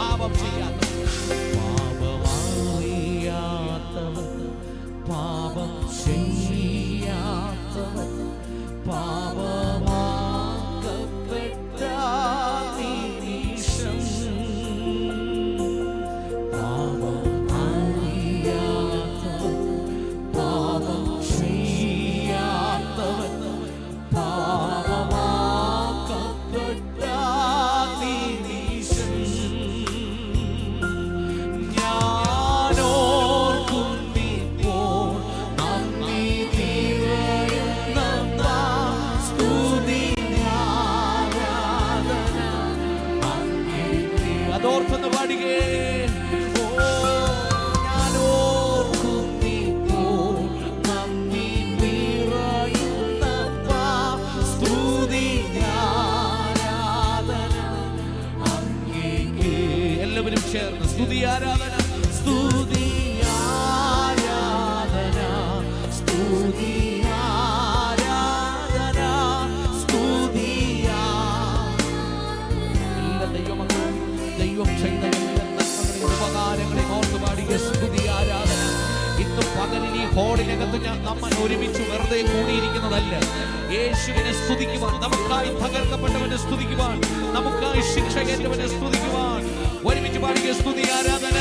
പാപം ചെയ്യാത്തവൻ, പാപം ചെയ്യാത്തവൻ, പാപമാക്കപ്പെട്ട നിമിഷം, പാപം അറിയാത്തവൻ, പാപം ചെയ്യാത്തവൻ, പാപമാക്കപ്പെട്ട നിമിഷം ഞാനോർക്കുന്നിപ്പോൾ നന്ദി നിറയുന്ന സ്തുതി ആരാധന അങ്ങേക്ക്. അതോർത്തൊന്ന് പാടുകേ. ഓ ഞാനോർക്കുന്നിപ്പോൾ നന്ദി നിറയുന്ന സ്തുതി ആരാധന അങ്ങേക്ക്. എല്ലാവരും ചേർന്ന് സ്തുതി ആരാധന, സ്തുതി ആരാധന, സ്തുതി ആരാധന, സ്തുതി എല്ലാ ദൈവമക്കളും ദൈവം ചെയ്ത എല്ലാ നന്മകളെയും ഉപകാരങ്ങളെയും ഓർത്ത് പാടിയ സ്തുതി ആരാധന. ഇന്നും പകലിൽ ഈ ഹോളിനകത്ത് നമ്മൾ ഒരുമിച്ച് വെറുതെ കൂടിയിരിക്കുന്നതല്ല. യേശുവിനെ സ്തുതിക്കുവാൻ, നമുക്കായി തകർക്കപ്പെട്ടവനെ സ്തുതിക്കുവാൻ, നമുക്കായി ശിക്ഷ ഏറ്റവനെ സ്തുതിക്കുവാൻ ഒരുമിച്ച് പാടിയ സ്തുതി ആരാധന.